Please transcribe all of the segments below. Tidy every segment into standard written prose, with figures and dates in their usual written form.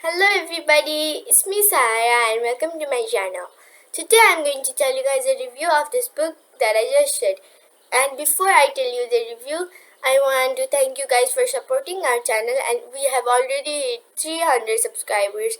Hello everybody, it's me Sarah and welcome to my channel. Today I'm going to tell you guys a review of this book that I just read. And before I tell you the review, I want to thank you guys for supporting our channel, and we have already hit 300 subscribers.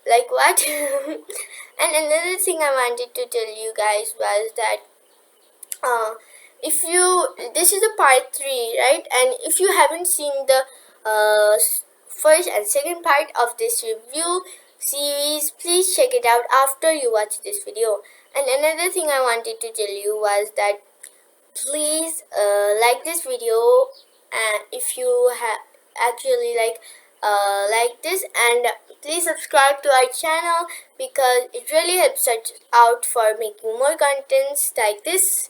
Like what? And another thing I wanted to tell you guys was that if you this is a part 3, right? And if you haven't seen the first and second part of this review series, please check it out after you watch this video. And another thing I wanted to tell you was that please like this video, and if you have actually like this, and please subscribe to our channel because it really helps us out for making more contents like this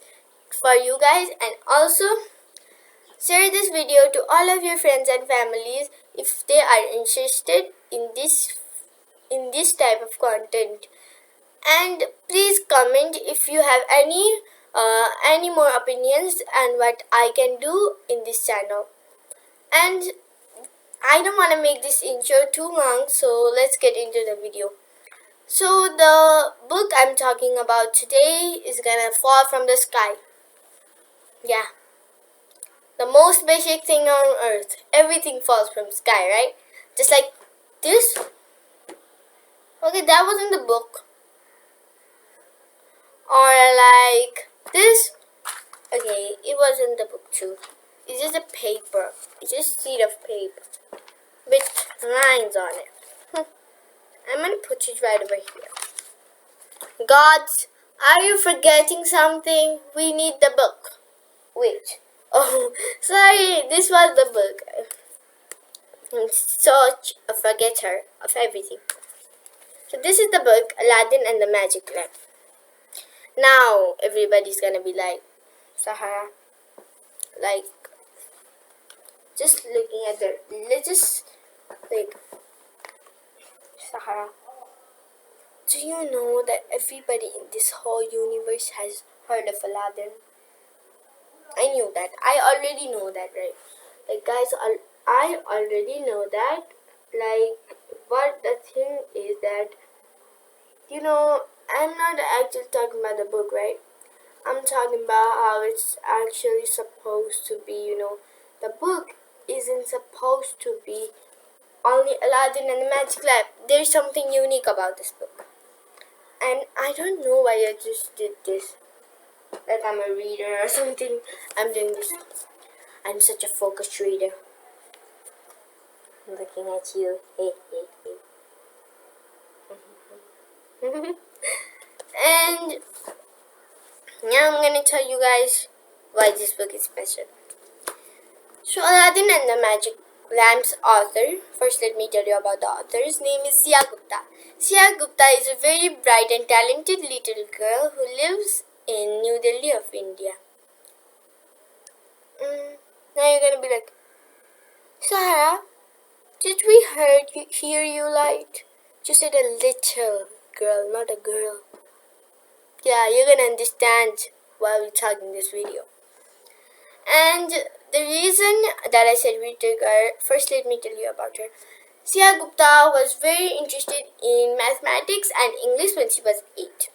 for you guys. And also share this video to all of your friends and families if they are interested in this type of content. And please comment if you have any more opinions and what I can do in this channel. And I don't want to make this intro too long, so let's get into the video. So the book I'm talking about today is gonna fall from the sky. Yeah, the most basic thing on earth. Everything falls from sky, right? Just like this. Okay, that wasn't the book. Or like this. Okay, it wasn't the book too. It's just a paper. It's just a sheet of paper with lines on it. I'm gonna put it right over here. Gods, are you forgetting something? We need the book. Wait. Oh, sorry. This was the book. I'm such a forgetter of everything. So this is the book, Aladdin and the Magic Lamp. Now everybody's gonna be like, Sahara, like, just looking at the, let's just, like, Sahara, do you know that everybody in this whole universe has heard of Aladdin? I knew that. I already know that, right? Like, guys, I already know that. Like, but the thing is that, I'm not actually talking about the book, right? I'm talking about how it's actually supposed to be, The book isn't supposed to be only Aladdin and the Magic Lamp. There's something unique about this book. And I don't know why I just did this. Like I'm a reader or something. I'm doing this. I'm such a focused reader. I'm looking at you. Hey, hey, hey. And now I'm gonna tell you guys why this book is special. So Aladdin and the Magic Lamp's author, first let me tell you about the author. His name is Sia Gupta. Sia Gupta is a very bright and talented little girl who lives in New Delhi of India. Now you're gonna be like, Sarah, did we hear you right? You said a little girl, not a girl. Yeah, you're gonna understand while we're talking this video. And the reason that I said little girl, first let me tell you about her. Sia Gupta was very interested in mathematics and English when she was 8.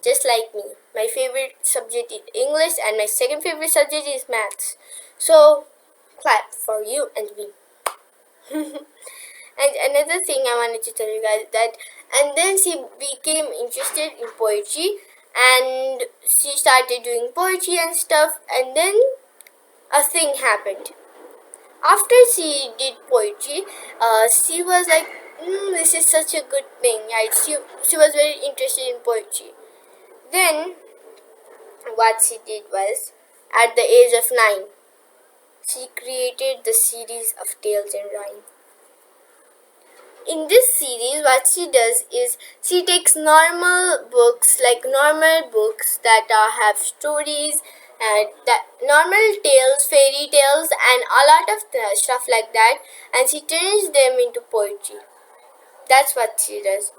Just like me. My favorite subject is English and my second favorite subject is maths. So, clap for you and me. And another thing I wanted to tell you guys that, and then she became interested in poetry and she started doing poetry and stuff, and then a thing happened. After she did poetry, she was like, this is such a good thing. Right? She was very interested in poetry. Then, what she did was, at the age of 9, she created the series of Tales in Rhyme. In this series, what she does is, she takes normal books that have stories, that normal tales, fairy tales, and a lot of stuff like that, and she turns them into poetry. That's what she does.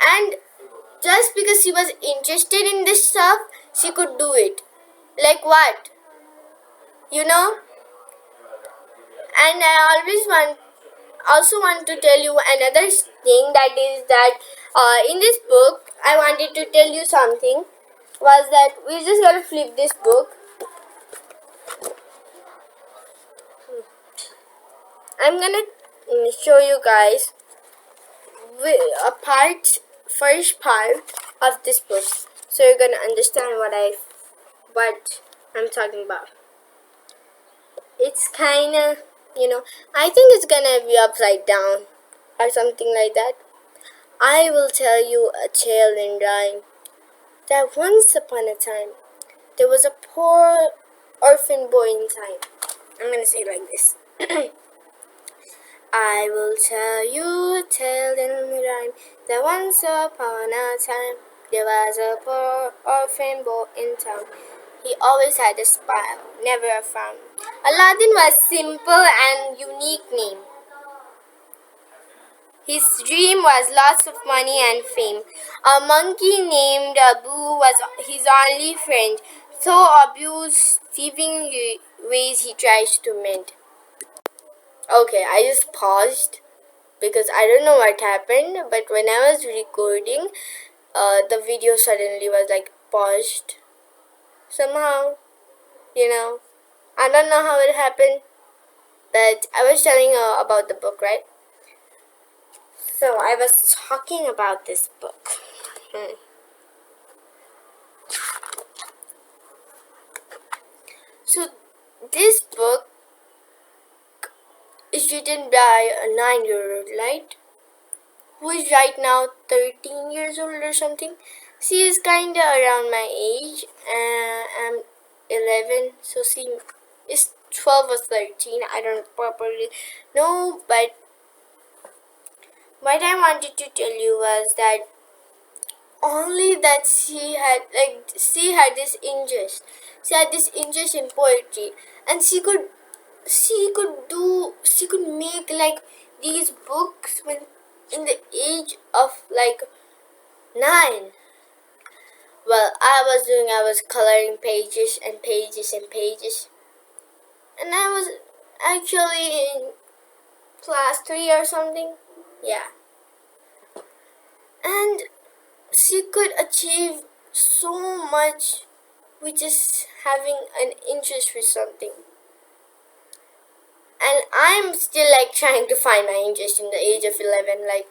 And just because she was interested in this stuff, she could do it. Like what? And also want to tell you another thing, that is that in this book I wanted to tell you something, was that we just gotta flip this book. I'm gonna show you guys a first part of this book, so you're gonna understand what I'm talking about. It's kinda, I think it's gonna be upside down or something like that. I will tell you a tale in rhyme, that once upon a time there was a poor orphan boy in time. I'm gonna say it like this. I will tell you a tale in rhyme, that once upon a time there was a poor orphan boy in town. He always had a smile, never a frown. Aladdin was simple and unique name. His dream was lots of money and fame. A monkey named Abu was his only friend. So Abu's thieving ways he tries to mend. Okay, I just paused because I don't know what happened, but when I was recording, the video suddenly was like paused somehow. I don't know how it happened, but I was telling you about the book, right? So I was talking about this book. So this book is written by a 9-year-old, right? Who is right now 13 years old or something. She is kinda around my age. I'm 11, so she is 12 or 13. I don't properly know, but what I wanted to tell you was that only that she had this interest. She had this interest in poetry, and she could make like these books when in the age of like 9. Well, I was coloring pages and pages and pages, and I was actually in class 3 or something. Yeah. And she could achieve so much with just having an interest with something. And I'm still like trying to find my interest in the age of 11. Like,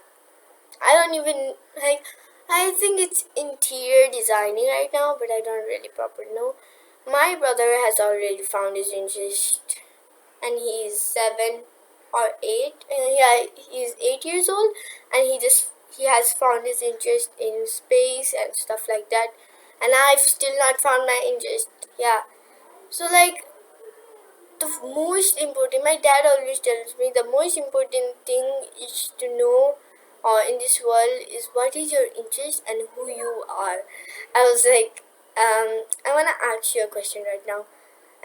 I don't even, like, I think it's interior designing right now, but I don't really properly know. My brother has already found his interest, and he's 7 or 8. Yeah, he's 8 years old, and he has found his interest in space and stuff like that. And I've still not found my interest. Yeah. So like, the most important, my dad always tells me, the most important thing is to know in this world is what is your interest and who you are. I was like, I want to ask you a question right now.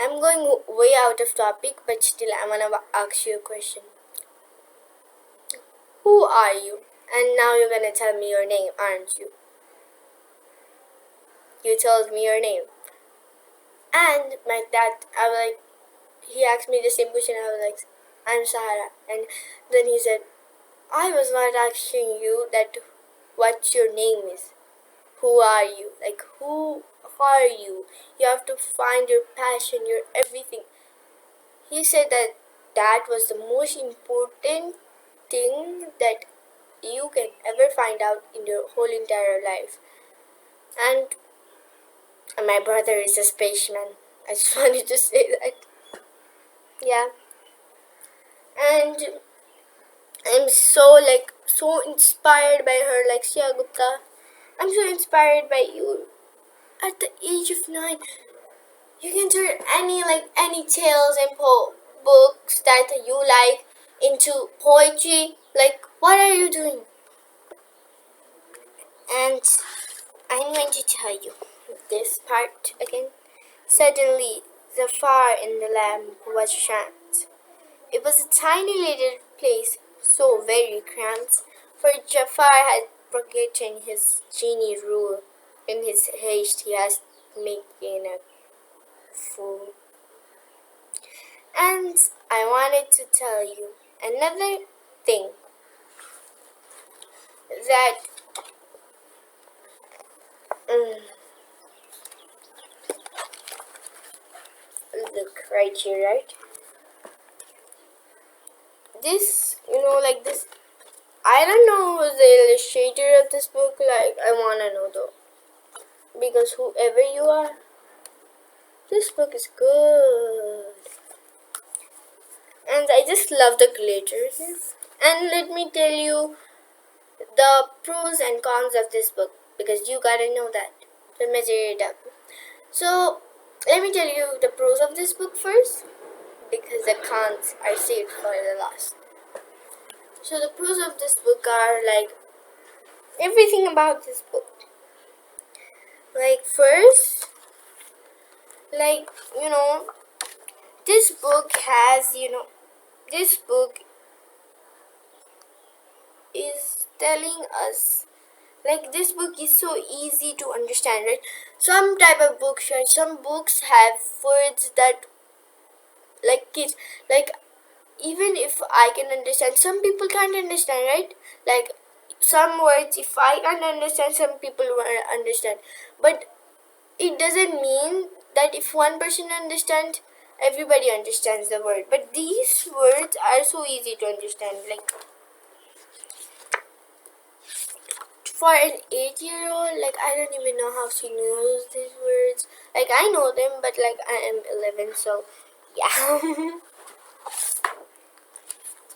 I'm going way out of topic, but still I want to ask you a question. Who are you? And now you're going to tell me your name, aren't you? You told me your name. And my dad, he asked me the same question. I was like, I'm Sahara. And then he said, I was not asking you that what your name is. Who are you? Like, who are you? You have to find your passion, your everything. He said that was the most important thing that you can ever find out in your whole entire life. And my brother is a spaceman. I just wanted to say that. Yeah. And I'm so inspired by her, like Sia Gupta. I'm so inspired by you. At the age of 9, you can turn any tales and books that you like into poetry. Like, what are you doing? And I'm going to tell you this part again. Suddenly, the fire in the lamp was shut. It was a tiny little place, so very cramped, for Jafar had forgotten his genie rule. In his haste, he has making a fool. And I wanted to tell you another thing that look right here, right? This, like this. I don't know who's the illustrator of this book. Like, I wanna know though, because whoever you are, this book is good, and I just love the glitters. And let me tell you the pros and cons of this book, because you gotta know that to measure it up. So let me tell you the pros of this book first, because the cons are saved for the last. So the pros of this book are like everything about this book. Like first, like this book has this book is telling us, like, this book is so easy to understand, right? Some type of books, right? Some books have words that, like, kids, like, even if I can understand, some people can't understand, right? Like, some words, if I can't understand, some people won't understand. But it doesn't mean that if one person understands, everybody understands the word. But these words are so easy to understand. Like, for an 8-year-old, like, I don't even know how she knows these words. Like, I know them, but like, I am 11, so yeah.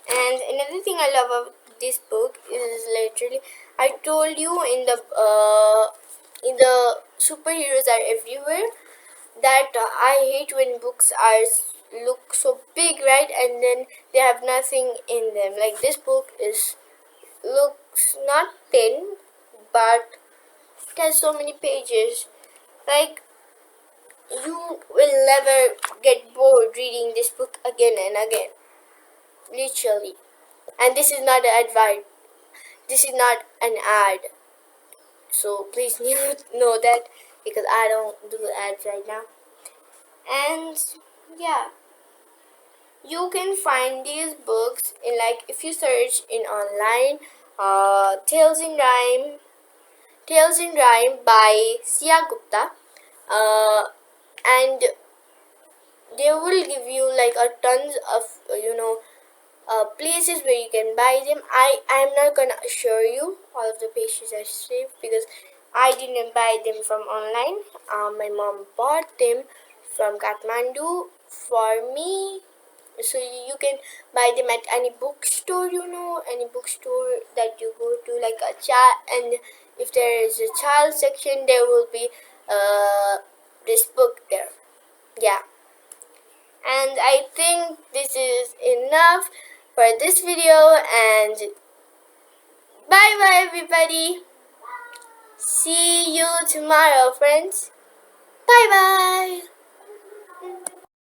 And another thing I love about this book is literally, I told you in the superheroes are everywhere, that I hate when books are look so big, right? And then they have nothing in them. Like, this book looks not thin, but it has so many pages. Like, you will never get bored reading this book again and again. Literally. And this is not an advice. This is not an ad. So please know that, because I don't do ads right now. And yeah, you can find these books in, like, if you search in online, Tales in Rhyme by Sia Gupta, and they will give you like a tons of places where you can buy them. I'm not gonna assure you all of the pages are safe, because I didn't buy them from online. My mom bought them from Kathmandu for me, so you can buy them at any bookstore, any bookstore that you go to, like a child. And if there is a child section, there will be this book there. Yeah. And I think this is enough for this video, and bye bye everybody. See you tomorrow, friends. Bye bye.